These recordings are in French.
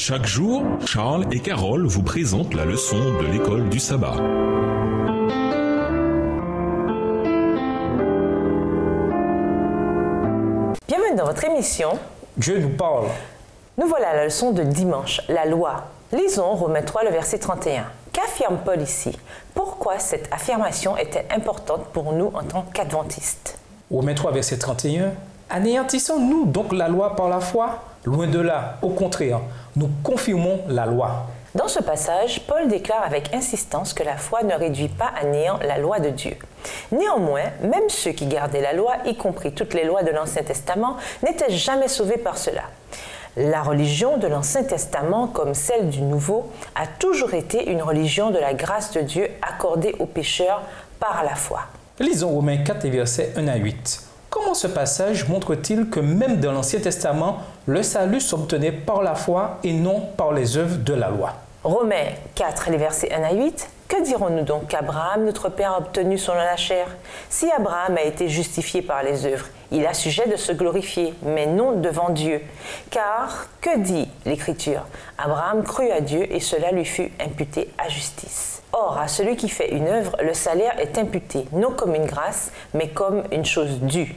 Chaque jour, Charles et Carole vous présentent la leçon de l'école du sabbat. Bienvenue dans votre émission Dieu nous parle. Nous voilà à la leçon de dimanche, la loi. Lisons Romains 3, le verset 31. Qu'affirme Paul ici? Pourquoi cette affirmation est-elle importante pour nous en tant qu'adventistes? Romains 3, verset 31. Anéantissons-nous donc la loi par la foi? Loin de là, au contraire, nous confirmons la loi. Dans ce passage, Paul déclare avec insistance que la foi ne réduit pas à néant la loi de Dieu. Néanmoins, même ceux qui gardaient la loi, y compris toutes les lois de l'Ancien Testament, n'étaient jamais sauvés par cela. La religion de l'Ancien Testament, comme celle du Nouveau, a toujours été une religion de la grâce de Dieu accordée aux pécheurs par la foi. Lisons Romains 4, versets 1 à 8. Comment ce passage montre-t-il que même dans l'Ancien Testament, le salut s'obtenait par la foi et non par les œuvres de la loi? Romains 4, les versets 1 à 8. Que dirons-nous donc qu'Abraham, notre père, a obtenu selon la chair? Si Abraham a été justifié par les œuvres, il a sujet de se glorifier, mais non devant Dieu. Car, que dit l'Écriture? Abraham crut à Dieu et cela lui fut imputé à justice. Or, à celui qui fait une œuvre, le salaire est imputé, non comme une grâce, mais comme une chose due.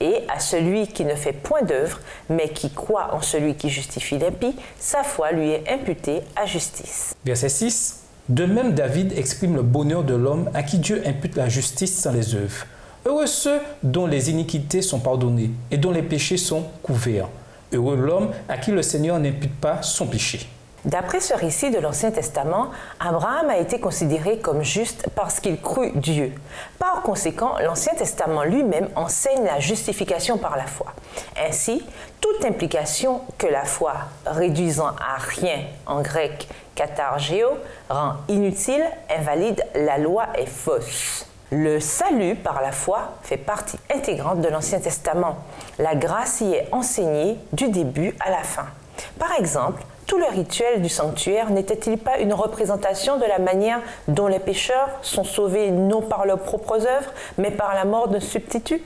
Et à celui qui ne fait point d'œuvre, mais qui croit en celui qui justifie l'impie, sa foi lui est imputée à justice. Verset 6. De même, David exprime le bonheur de l'homme à qui Dieu impute la justice sans les œuvres. Heureux ceux dont les iniquités sont pardonnées et dont les péchés sont couverts. Heureux l'homme à qui le Seigneur n'impute pas son péché. D'après ce récit de l'Ancien Testament, Abraham a été considéré comme juste parce qu'il crut Dieu. Par conséquent, l'Ancien Testament lui-même enseigne la justification par la foi. Ainsi, toute implication que la foi, réduisant à rien en grec katargéo, rend inutile, invalide, la loi est fausse. Le salut par la foi fait partie intégrante de l'Ancien Testament. La grâce y est enseignée du début à la fin. Par exemple, tout le rituel du sanctuaire n'était-il pas une représentation de la manière dont les pécheurs sont sauvés non par leurs propres œuvres, mais par la mort d'un substitut?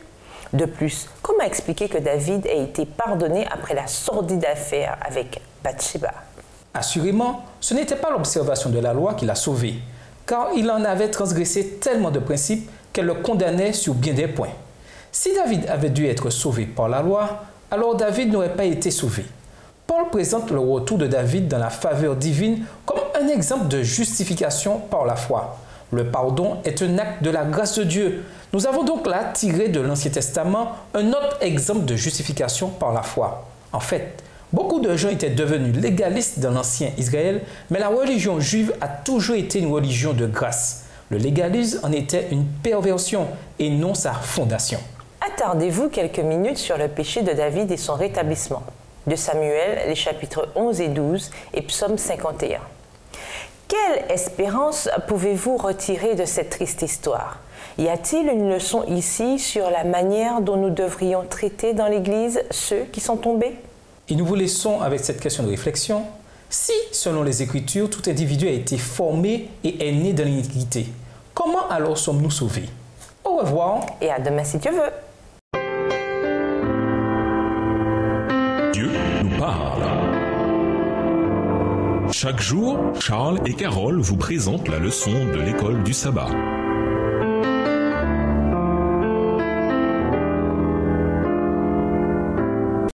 De plus, comment expliquer que David ait été pardonné après la sordide affaire avec Bathsheba? Assurément, ce n'était pas l'observation de la loi qui l'a sauvé, car il en avait transgressé tellement de principes qu'elle le condamnait sur bien des points. Si David avait dû être sauvé par la loi, alors David n'aurait pas été sauvé. Paul présente le retour de David dans la faveur divine comme un exemple de justification par la foi. Le pardon est un acte de la grâce de Dieu. Nous avons donc là tiré de l'Ancien Testament un autre exemple de justification par la foi. En fait, beaucoup de gens étaient devenus légalistes dans l'ancien Israël, mais la religion juive a toujours été une religion de grâce. Le légalisme en était une perversion et non sa fondation. Attardez-vous quelques minutes sur le péché de David et son rétablissement. De Samuel, les chapitres 11 et 12 et Psaume 51. Quelle espérance pouvez-vous retirer de cette triste histoire? Y a-t-il une leçon ici sur la manière dont nous devrions traiter dans l'Église ceux qui sont tombés? Et nous vous laissons avec cette question de réflexion. Si, selon les Écritures, tout individu a été formé et est né dans l'iniquité, comment alors sommes-nous sauvés? Au revoir. Et à demain si Dieu veut. Dieu nous parle. Chaque jour, Charles et Carole vous présentent la leçon de l'école du sabbat.